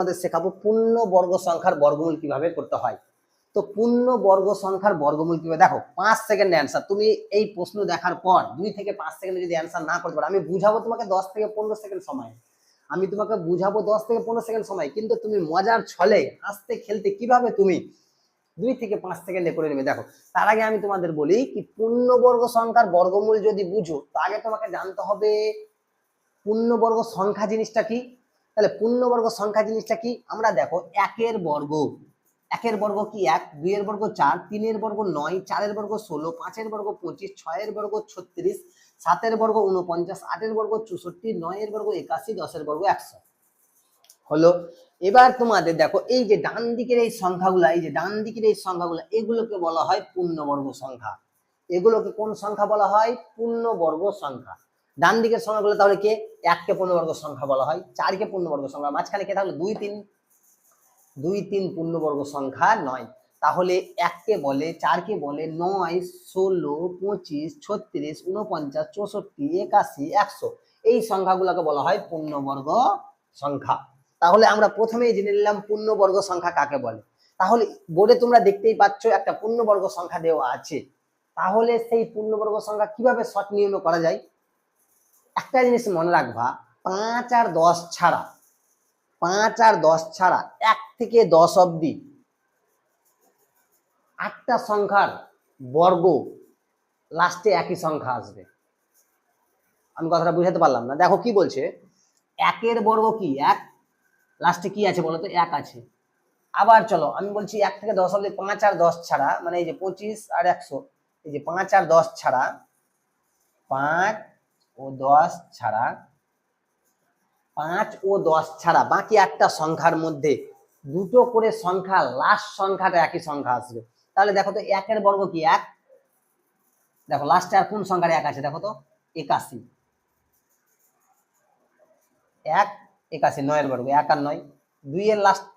আমাদের শেখাবো পূর্ণ বর্গ সংখ্যার বর্গমূল কিভাবে করতে হয়। তো পূর্ণ বর্গ সংখ্যার বর্গমূল কিভাবে, দেখো 5 সেকেন্ড অ্যান্সার। তুমি এই প্রশ্ন দেখার পর 2 থেকে 5 সেকেন্ডে যদি অ্যান্সার না করতে পারো, আমি বুঝাবো তোমাকে 10 থেকে 15 সেকেন্ড সময়। আমি তোমাকে বুঝাবো 10 থেকে 15 সেকেন্ড সময়, কিন্তু তুমি মজার ছলে হাসতে খেলতে কিভাবে তুমি 2 থেকে 5 সেকেন্ডে করে নেবে। দেখো, তার আগে আমি তোমাদের বলি কি, পূর্ণবর্গ সংখ্যার বর্গমূল যদি বুঝো, তো আগে তোমাকে জানতে হবে পূর্ণবর্গ সংখ্যা জিনিসটা কি। তাহলে পূর্ণবর্গ সংখ্যা জিনিসটা কি, আমরা দেখো একের বর্গ কি 1, 2 এর বর্গ 4, 3 এর বর্গ 9, 4 এর বর্গ 16, 5 এর বর্গ 25, 6 এর বর্গ 36, 7 এর বর্গ 49, 8 এর বর্গ 64, 9 এর বর্গ 81, 10 এর বর্গ 100 হলো। এবার তোমাদের দেখো এই যে ডান দিকের এই সংখ্যাগুলো, এগুলোকে বলা হয় পূর্ণবর্গ সংখ্যা। এগুলোকে কোন সংখ্যা বলা হয়? পূর্ণবর্গ সংখ্যা। ডান দিকের সংখ্যাগুলো তাহলে কে? 1 কে পূর্ণবর্গ সংখ্যা বলা হয়, 4 কে পূর্ণবর্গ সংখ্যা, মাঝখানে কে থাকলো? 2, 3 পূর্ণবর্গ সংখ্যা নয়। তাহলে 1 কে বলে, 4 কে বলে, 9, 16, 25, 36, 49, 64, 81, 100 এই সংখ্যাগুলোকে বলা হয় পূর্ণবর্গ সংখ্যা। তাহলে আমরা প্রথমেই জেনে নিলাম পূর্ণবর্গ সংখ্যা কাকে বলে। তাহলে বোর্ডে তোমরা দেখতেই পাচ্ছ একটা পূর্ণবর্গ সংখ্যা দেওয়া আছে। তাহলে সেই পূর্ণবর্গ সংখ্যা কিভাবে শর্ট নিয়মে করা যায়, একটা জিনিস মনে রাখবা, 5 আর 10 ছাড়া 1 থেকে 10 অব্দি 8টা সংখ্যার বর্গ লাস্টে একই সংখ্যা আসবে। আমি কথাটা বুঝাতে পারলাম না? দেখো কি বলছে, 1 এর বর্গ কি 1, লাস্টে কি আছে বলো তো? 1 আছে। আবার চলো আমি বলছি 1 থেকে 10 অব্দি 5 আর 10 ছাড়া, মানে এই যে 25 আর 100, এই যে 5 আর 10 ছাড়া, 5 ও 10 ছাড়া, 5 ও 10 ছাড়া বাকি 8টা সংখ্যার মধ্যে 2টো করে সংখ্যা, লাস্ট সংখ্যাটা একই সংখ্যা আসবে। তাহলে দেখো তো 1 এর বর্গ কি 1, দেখো লাস্টে আর কোন সংখ্যার 1 আছে? দেখো তো 81, 1 81, 9 এর বর্গ 1 আর 9,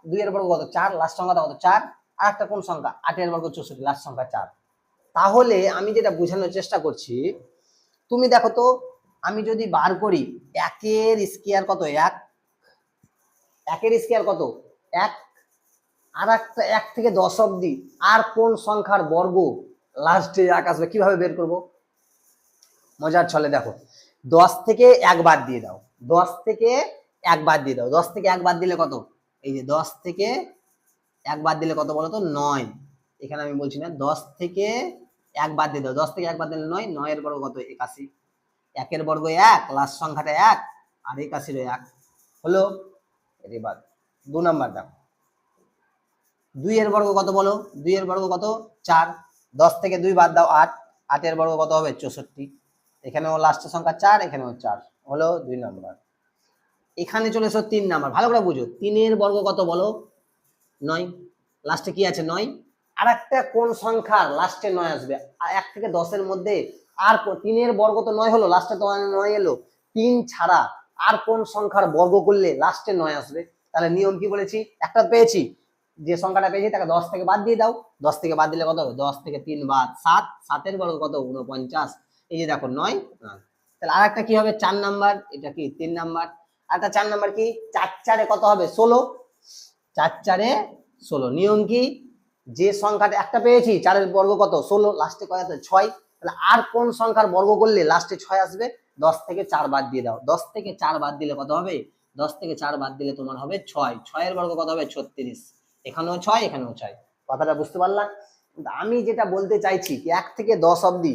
2 এর বর্গ কত? 4, লাস্ট সংখ্যাটা কত? 4, আর একটা কোন সংখ্যা? 8 এর বর্গ 64, লাস্ট সংখ্যা 4। তাহলে আমি যেটা বোঝানোর চেষ্টা করছি, তুমি দেখো তো, আমি যদি বার করি 1 এর স্কয়ার কত? 1, 1 এর স্কয়ার কত? 1, আর একটা 1 থেকে 10 অব্দি আর কোন সংখ্যার বর্গ লাস্টে 1 আসবে, কিভাবে বের করব? মজার ছলে দেখো, 10 থেকে 1 বাদ দিয়ে দাও, 10 থেকে 1 বাদ দিয়ে দাও, 10 থেকে 1 বাদ দিলে কত? এই যে 10 থেকে 1 বাদ দিলে কত বলো তো? 9। এখানে আমি বলছি না, 10 থেকে 1 বাদ দিয়ে দাও, 10 থেকে 1 বাদ দিলে 9, 9 এর বর্গ কত? 81, 1 এর বর্গ 1, লাস্ট সংখ্যাটা 1, আর 81 এর 1 হলো। এবার 2 নাম্বার দেখো, 2 এর বর্গ কত বলো? 2 এর বর্গ কত? 4, 10 থেকে 2 বাদ দাও 8, 8 এর বর্গ কত হবে? 64, এখানেও লাস্টের সংখ্যা 4, এখানেও 4 হলো 2 নাম্বার। এখানে চলে এসো 3 নাম্বার, ভালো করে বুঝো। 3 এর বর্গ কত বলো? 9, লাস্টে কি আছে? 9, আর একটা কোন সংখ্যার লাস্টে 9 আসবে? 1 থেকে 10 এর মধ্যে আর 3 এর বর্গ তো 9 হলো, লাস্টে তো 9 এলো, 3 ছাড়া আর কোন সংখ্যার বর্গ করলে লাস্টে 9 আসবে? তাহলে নিয়ম কি বলেছি? একটা পেয়েছি, যে সংখ্যাটা পেয়েছি তাকে 10 থেকে বাদ দিয়ে দাও, 10 থেকে বাদ দিলে কত হবে? 10 থেকে 3 বাদ 7, 7 এর বর্গ কত? 49, এই যে দেখো 9। তাহলে আর একটা কি হবে? 4 নাম্বার, এটা কি 3 নাম্বার, আর একটা 4 নাম্বার কি? 4 4 কত হবে? 16, 4 4 16। নিয়ম কি? যে সংখ্যাটা একটা পেয়েছি, 4 এর বর্গ কত? 16, লাস্টে কত আছে? 6। তাহলে আর কোন সংখ্যার বর্গ করলে লাস্টে 6 আসবে? 10 থেকে 4 বাদ দিয়ে দাও, 10 থেকে 4 বাদ দিলে কত হবে? 10 থেকে 4 বাদ দিলে তোমার হবে 6, 6 এর বর্গ কত হবে? 36, এখানেও 6, এখানেও 6। কথাটা বুঝতে পারলাম? আমি যেটা বলতে চাইছি কি, 1 থেকে 10 অব্দি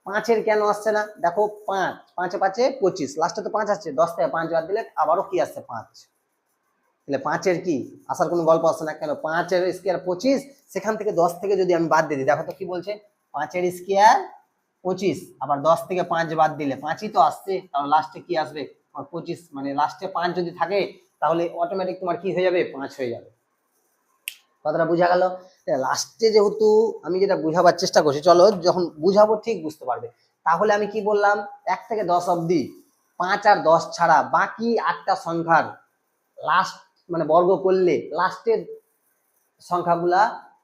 5 এর কেন আসছে না? দেখো 5, 5 এ 5 এ 25, লাস্টে তো 5 আসছে, 10 থেকে 5 বাদ দিলে আবারও কি আসছে? 5। তাহলে 5 এর কি আসার কোনো গল্প আসছে না কেন? 5 এর স্কয়ার 25, সেখান থেকে 10 থেকে যদি আমি বাদ দিয়ে দিই, দেখো তো কি বলছে? 5 এর স্কয়ার 25, আবার 10 থেকে 5 বাদ দিলে 5ই তো আসছে, তাহলে লাস্টে কি আসবে? 25, মানে লাস্টে 5 যদি থাকে তাহলে অটোমেটিক তোমার কি হয়ে যাবে? 5 হয়ে যাবে। কথাটা বোঝা গেল? লাস্টে যেহেতু আমি যেটা বুঝাবার চেষ্টা করছি, চলো যখন বুঝাবো ঠিক বুঝতে পারবে। তাহলে আমি কি বললাম? 1 থেকে 10 অব্দি 5 আর 10 ছাড়া বাকি 8টা সংখ্যার লাস্ট, মানে বর্গ করলে লাস্টের সংখ্যাগুলা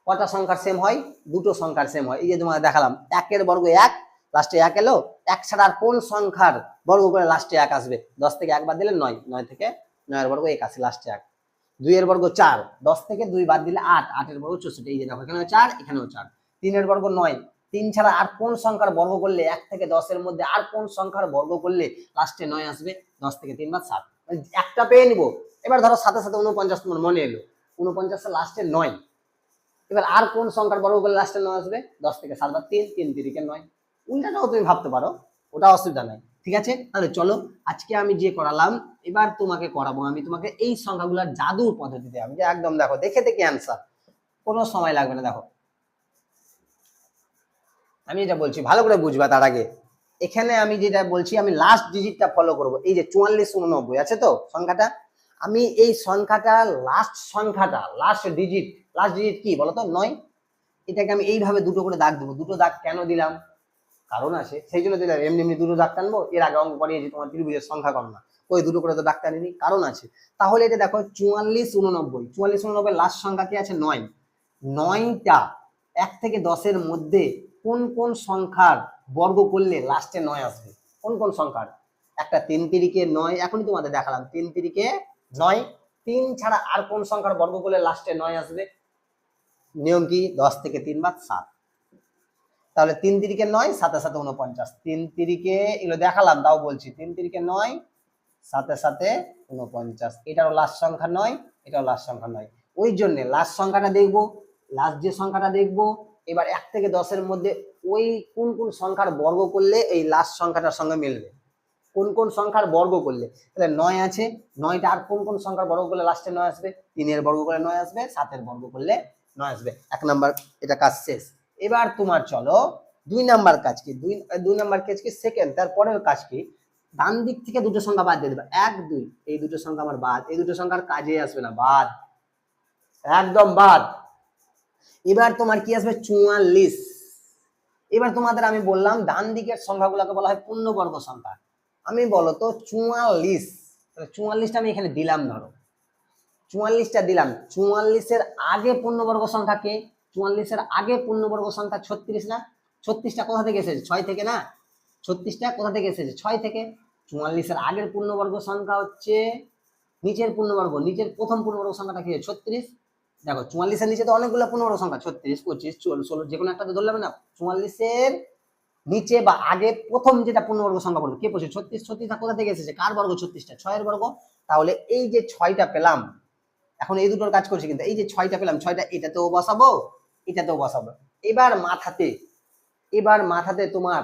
কটা সংখ্যার সেম হয়? 2টো সংখ্যার সেম হয়। এই যে তোমাকে দেখালাম, 1 এর বর্গ 1, লাস্টে 1 এলো, 1 ছাড়া আর কোন সংখ্যার বর্গ করে লাস্টে 1 আসবে? 10 থেকে 1 বাদ দিলে 9, 9 থেকে 9 এর বর্গ 81, লাস্টে 1। 2 এর বর্গ 4, 10 থেকে 2 বাদ দিলে 8, 8 এর বর্গ 64। এই যে দেখো এখানেও 4, এখানেও 4। 3 এর বর্গ 9, 3 ছাড়া আর কোন সংখ্যার বর্গ করলে 1 থেকে 10 এর মধ্যে আর কোন সংখ্যার বর্গ করলে লাস্টে 9 আসবে? 10 থেকে 3 বাদ 7, মানে একটা পেয়ে নিব। এবার ধরো সাথে সাথে 49 তোমার মনে এলো, 49 এর লাস্টে 9, এবার আর কোন সংখ্যার বর্গ করলে লাস্টে 9 আসবে? 10 থেকে 7 বাদ 3, 3 তিরিকে 9। উল্টাটাও তুমি ভাবতে পারো, ওটা অসুবিধা নাই। ঠিক আছে, তাহলে চলো আজকে আমি যে করালাম এবার তোমাকে করাবো, আমি তোমাকে এই সংখ্যাগুলোর জাদুর পদ্ধতিতে, আমি যে একদম দেখো দেখে দেখে অ্যান্সার, কোনো সময় লাগবে না। দেখো আমি যেটা বলছি ভালো করে বুঝবা, তার আগে এখানে আমি যেটা বলছি আমি লাস্ট ডিজিটটা ফলো করব। এই যে 4489 আছে তো সংখ্যাটা, আমি এই সংখ্যাটা লাস্ট ডিজিট কি বলতো? 9। এটাকে আমি এইভাবে দুটো করে দাগ দেবো। দুটো দাগ কেন দিলাম? কারণ আছে, সেই জন্য দিলাম। এমনি এমনি দুটো দাগ টানবো? এর আগে অঙ্ক করিয়েছি তোমার ত্রিভুজের সংখ্যা গণনা, ওই দুটো করে তো দাগ টানিনি, কারণ আছে। তাহলে এটা দেখো 4489 লাস্ট সংখ্যা কি আছে? 9। 9টা 1 থেকে 10 এর মধ্যে কোন কোন সংখ্যার বর্গ করলে লাস্টে 9 আসবে? কোন কোন সংখ্যার? একটা 3 তিরিকে 9, এখনই তোমাদের দেখালাম 3 তিরিকে 9। 3 ছাড়া আর কোন সংখ্যার বর্গ করলে লাস্টে 9 আসবে? নিয়ম কি? 10 থেকে 3 বাদ 7। তাহলে 3 তিরিকে 9, 7 7 49। 3 তিরিকে এগুলো দেখালাম, তাও বলছি 3 তিরিকে 9, 7 7 49। এটারও লাস্ট সংখ্যা 9, এটাও লাস্ট সংখ্যা 9। ওই জন্য লাস্ট সংখ্যাটা দেখবো, লাস্ট যে সংখ্যাটা দেখবো, এবার 1 থেকে 10 এর মধ্যে ওই কোন কোন সংখ্যার বর্গ করলে এই লাস্ট সংখ্যাটার সঙ্গে মিলবে, কোন কোন সংখ্যার বর্গ করলে। তাহলে 9 আছে, 9টা আর কোন কোন সংখ্যার বর্গ করলে লাস্টে 9 আসবে? 3 এর বর্গ করলে 9 আসবে, 7 এর বর্গ করলে 9 আসবে। 1 নাম্বার এটা কাজ শেষ। এবার তোমার চলো 2 নাম্বার কাজ কি? 2 নাম্বার কাজ কি? সেকেন্ড, তারপরের কাজ কি? ডান দিক থেকে দুটো সংখ্যা বাদ দিয়ে দেবে, 1 2, এই দুটো সংখ্যা আমার বাদ, এই দুটো সংখ্যার কাজে আসবে না, বাদ, একদম বাদ। এবার তোমার কি আসবে? 44। এবার তোমাদের আমি বললাম ডান দিকের সংখ্যাগুলোকে বলা হয় পূর্ণবর্গ সংখ্যা। আমি বলতো 44, 44টা আমি এখানে দিলাম, ধরো 44টা দিলাম। 44-এর আগে পূর্ণবর্গ সংখ্যা কে? 44-এর আগে পূর্ণবর্গ সংখ্যা 36 না? 36টা কোথা থেকে এসেছে? 6 থেকে না? 36টা কোথা থেকে এসেছে? 6 থেকে। 44-এর আগের পূর্ণবর্গ সংখ্যা হচ্ছে নিচের পূর্ণবর্গ, নিচের প্রথম পূর্ণবর্গ সংখ্যাটা কি? 36। দেখো 44-এর নিচে তো অনেকগুলো পূর্ণবর্গ সংখ্যা, 36 25 16 যে কোনো একটা তো ধরলাম না। 44-এর নিচে বা আগে প্রথম যেটা পূর্ণবর্গ সংখ্যা বলবো কে বসে? 36। 36টা কোথা থেকে এসেছে? কার বর্গ? 36টা, 6 এর বর্গ। তাহলে এই যে 6টা পেলাম, এখন এই দুটোর কাজ করছি, কিন্তু এই যে 6টা পেলাম, 6টা এটাতেও বসাবো, এটাতেও বসাবো। এবার মাথাতে তোমার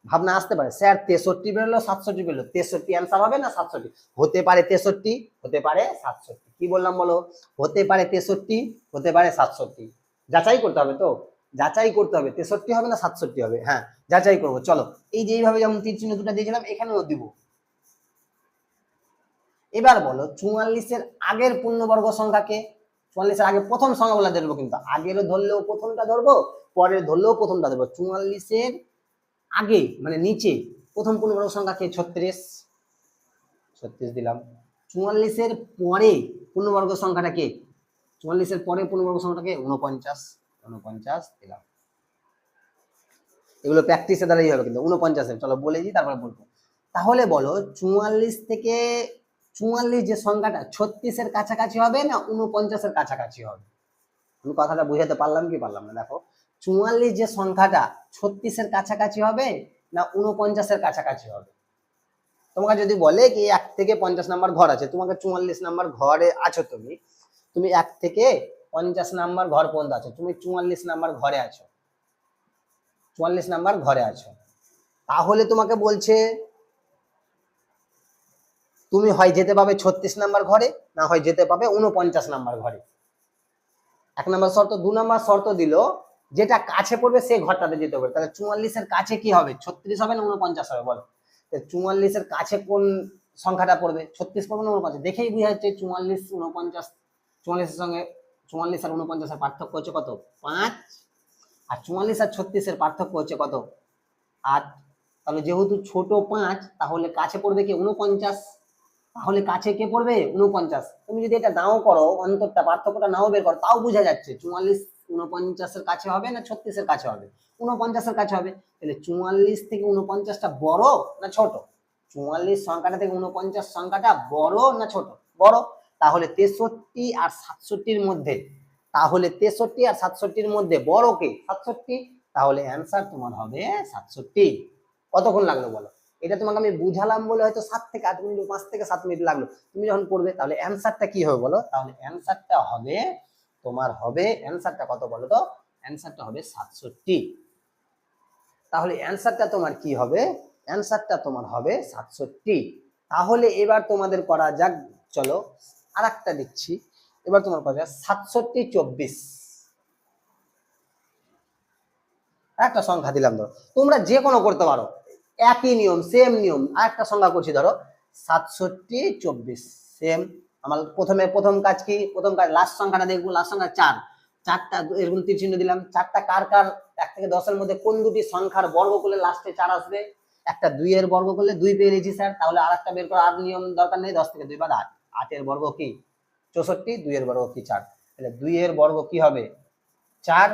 ভাবনা আসতে পারে, স্যার 63 বেরোলো 67 বেরোলো, 63 অ্যান্সার হবে না 67? হতে পারে 63, হতে পারে 67। কি বললাম বলো? হতে পারে 63, হতে পারে 67। যাচাই করতে হবে তো, যাচাই করতে হবে 63 হবে না 67 হবে। হ্যাঁ যাচাই করবো, চলো। এই যে এইভাবে যেমন তীর চিহ্ন দুটো দিয়েছিলাম, এখানেও দিব। এবার বলো 44-এর আগের পূর্ণবর্গ সংখ্যাকে? 44-এর আগে প্রথম সংখ্যাগুলো ধরবো, কিন্তু আগেরও ধরলেও প্রথমটা ধরবো, পরের ধরলেও প্রথমটা ধরবো। 44-এর আগে মানে নিচে প্রথম পূর্ণবর্গ সংখ্যা কে? 36, 36 দিলাম। 44-এর পরে পূর্ণবর্গ সংখ্যাটা কে? 44-এর পরে পূর্ণবর্গ সংখ্যাটাকে 49, 49 দিলাম। এগুলো প্র্যাকটিসে দ্বারাই হবে, কিন্তু 49-এর চলো বলে দিই তারপর বলবো। তাহলে বলো 44 থেকে 44 যে সংখ্যাটা 36-এর কাছাকাছি হবে না 49-এর কাছাকাছি হবে? আমি কথাটা বুঝাতে পারলাম কি পারলাম না? দেখো 44 যে সংখ্যাটা 36-এর কাছাকাছি হবে না 49-এর কাছাকাছি হবে? তোমাকে যদি বলে কি 1 থেকে 50 নাম্বার ঘর আছে, তোমাকে 44 নাম্বার ঘরে আছো, তুমি 1 থেকে 50 নাম্বার ঘর পর্যন্ত আছো, তুমি 44 নাম্বার ঘরে আছো, 44 নাম্বার ঘরে আছো। তাহলে তোমাকে বলছে তুমি হয় যেতে পাবে 36 নাম্বার ঘরে, না হয় যেতে পাবে 49 নাম্বার ঘরে। 1 নাম্বার শর্ত। 2 নাম্বার শর্ত দিল যেটা কাছে পড়বে সেই ঘরটাতে যেতে হবে। তাহলে 44-এর কাছে কি হবে? 36 হবে না 49 হবে? বলো 44-এর কাছে কোন সংখ্যাটা পড়বে? 36 পড়বে না 49? দেখেই বোঝা যাচ্ছে 44 49। 44-এর সঙ্গে 44 আর 49-এর পার্থক্য হচ্ছে কত? 5। আর 44 আর 36-এর পার্থক্য হচ্ছে কত? 8। তাহলে যেহেতু ছোট 5, তাহলে কাছে পড়বে কি? 49। তাহলে কাছে কে পড়বে? 49। তুমি যদি এটা নাও করো, অন্তরটা পার্থক্যটা নাও বের করো, তাও বোঝা যাচ্ছে 44 49-এর কাছে হবে না 36-এর কাছে হবে? 49-এর কাছে হবে। তাহলে 44 থেকে 49টা বড় না ছোট? 44 সংখ্যাটা থেকে 49 সংখ্যাটা বড় না ছোট? বড়। তাহলে 63 আর 67-র মধ্যে, তাহলে 63 আর 67-র মধ্যে বড় কে? 67। তাহলে অ্যান্সার তোমার হবে 67। কতক্ষণ লাগলো বলো? এটা তোমাকে আমি বুঝালাম বলে হয়তো 7 থেকে 8 মিনিট, 5 থেকে 7 মিনিট লাগলো। তুমি যখন করবে তাহলে অ্যান্সারটা কি হবে বলো? তাহলে অ্যান্সারটা হবে তোমার হবে অ্যান্সারটা কত বলো তো? অ্যান্সারটা হবে 67। তাহলে অ্যান্সারটা তোমার কি হবে? অ্যান্সারটা তোমার হবে 67। তাহলে এবার তোমাদের করা যাক, চলো আর একটা দিচ্ছি। এবার তোমার করা যাক 67 24। একটা সংখ্যা দিলাম, ধরো তোমরা যে কোনো করতে পারো, একই নিয়ম, সেম নিয়ম। আর একটা সংখ্যা করছি, ধরো 67 24 সেম। আমার প্রথম কাজ কি? প্রথম কাজ লাস্ট সংখ্যাটা দেখবো। লাস্ট সংখ্যা 4, 4টা এরকম তীর চিহ্ন দিলাম। 4টা কার কার 1 থেকে 10-এর মধ্যে কোন দুটি সংখ্যার বর্গ করলে লাস্টে 4 আসবে? একটা 2 এর বর্গ করলে 2 পেয়ে নিয়েছি স্যার, তাহলে আরেকটা বের করার আর নিয়ম দরকার নেই। 10 থেকে 2 বাদ 8, 8 এর বর্গ কি 64, 2 এর বর্গ কি 4, তাহলে 2 এর বর্গ কি হবে 4,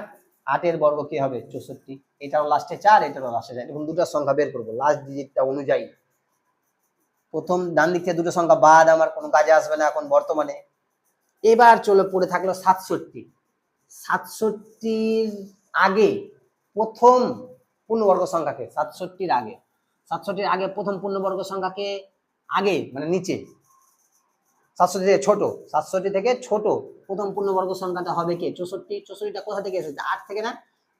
8 এর বর্গ কি হবে 64। এটাও লাস্টে 4, এটাও লাস্টে 4, এরকম দুটো সংখ্যা বের করব লাস্ট ডিজিটটা অনুযায়ী। প্রথম ডান দিক থেকে দুটো সংখ্যা বাদ আমার কোনো কাজে আসবে না এখন বর্তমানে। এবার চলো পড়ে থাকলো 67। 67-র আগে প্রথম পূর্ণবর্গ সংখ্যাকে, 67-র আগে, 67-র আগে প্রথম পূর্ণবর্গ সংখ্যাকে আগে মানে নিচে, 67 থেকে ছোট, 67 থেকে ছোট প্রথম পূর্ণবর্গ সংখ্যাটা হবে কি 64। 64টা কোথা থেকে এসেছে? 8 থেকে না?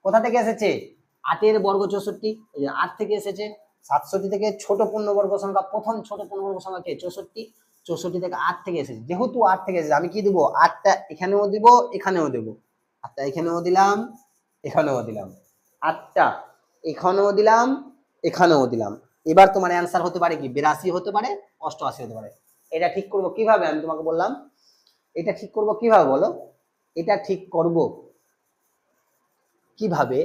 কোথা থেকে এসেছে? 8 এর বর্গ 64, এই যে 8 থেকে এসেছে। 67 থেকে ছোট পূর্ণবর্গ সংখ্যা, প্রথম ছোট পূর্ণবর্গ সংখ্যা কি 64। 64 থেকে 8 থেকে এসেছে, যেহেতু 8 থেকে এসেছে আমি কি দিব? 8টা এখানেও দিব, এখানেও দেব। 8টা এখানেও দিলাম, এখানেও দিলাম। 8টা এখানেও দিলাম, এখানেও দিলাম। এবার তোমার অ্যান্সার হতে পারে কি 82 হতে পারে, 88 হতে পারে। এটা ঠিক করব কিভাবে? আমি তোমাকে বললাম এটা ঠিক করব কিভাবে বলো? এটা ঠিক করব কিভাবে?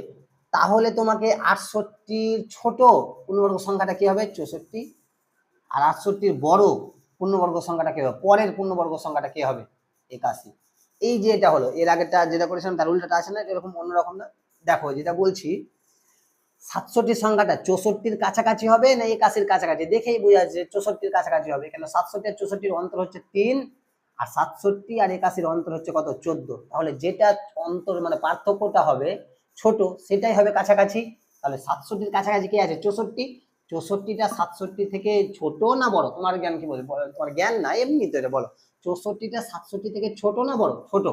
তাহলে তোমাকে 68-র ছোট পূর্ণবর্গ সংখ্যাটা কি হবে 64, আর 68-র বড় পূর্ণবর্গ সংখ্যাটা কি হবে, পরের পূর্ণবর্গ সংখ্যাটা কি হবে 81। এই যে এটা হলো, এর আগেরটা যেটা করেছিলাম তার উল্টাটা আছে না, এরকম অন্যরকম না। দেখো যেটা বলছি, 67 সংখ্যাটা 64-র কাছাকাছি হবে না 81-র কাছাকাছি? দেখেই বোঝা যাচ্ছে 64-র কাছাকাছি হবে, কেন 67 আর 64-র অন্তর হচ্ছে 3, আর 67 আর 81-র অন্তর হচ্ছে কত 14। তাহলে যেটা অন্তর মানে পার্থক্যটা হবে ছোট সেটাই হবে কাছাকাছি। তাহলে 67-র কাছাকাছি কি আছে 64। 64টা 67 থেকে ছোট না বড়? তোমার জ্ঞান কি বলে? তোমার জ্ঞান না, এমনি তো এটা বলো। 64টা 67 থেকে ছোট না বড়? ছোট।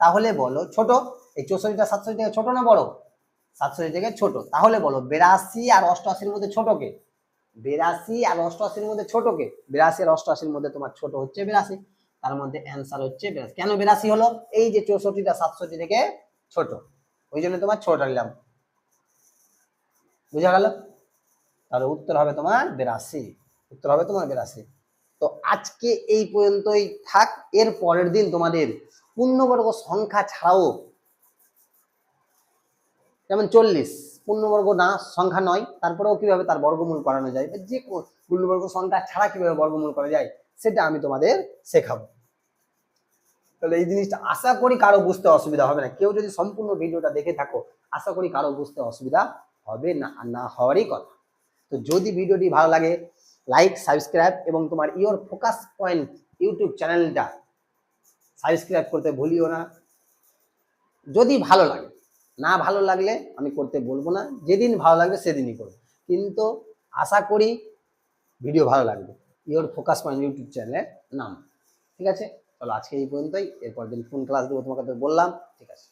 তাহলে বলো ছোট। এই 64টা 67 থেকে ছোট না বড়? 67 থেকে ছোট। তাহলে বলো 82 আর 88-র মধ্যে ছোট কে? 82 আর 88-র মধ্যে ছোট কে? 82 আর 88-র মধ্যে তোমার ছোট হচ্ছে 82। তার মধ্যে অ্যান্সার হচ্ছে 82। কেন 82 হলো? এই যে 64টা 67 থেকে ছোট, ওই জন্য তোমার ছোট নিলাম। বুঝা গেল? তাহলে উত্তর হবে তোমার 82। উত্তর হবে তোমার 82। তো আজকে এই পর্যন্তই থাক। এর পরের দিন তোমাদের পূর্ণবর্গ সংখ্যা ছাড়াও, যেমন 40 পূর্ণবর্গ না, সংখ্যা নয়, তারপরেও কিভাবে তার বর্গমূল করানো যায়, যে পূর্ণবর্গ সংখ্যা ছাড়া কিভাবে বর্গমূল করা যায় সেটা আমি তোমাদের শেখাবো। তাহলে এই জিনিসটা আশা করি কারো বুঝতে অসুবিধা হবে না। কেউ যদি সম্পূর্ণ ভিডিওটা দেখে থাকো, আশা করি কারো বুঝতে অসুবিধা হবে না, না হওয়ারই কথা। তো যদি ভিডিওটি ভালো লাগে, লাইক, সাবস্ক্রাইব এবং তোমার ইওর ফোকাস পয়েন্ট ইউটিউব চ্যানেলটা সাবস্ক্রাইব করতে ভুলিও না। যদি ভালো লাগে, না ভালো লাগলে আমি করতে বলবো না, যেদিন ভালো লাগবে সেদিনই করবো, কিন্তু আশা করি ভিডিও ভালো লাগবে। ইওর ফোকাস পয়েন্ট ইউটিউব চ্যানেলের নাম। ঠিক আছে, চলো আজকে এই পর্যন্তই। এরপর দিন কোন ক্লাস দেবো তোমাকে তো বললাম। ঠিক আছে।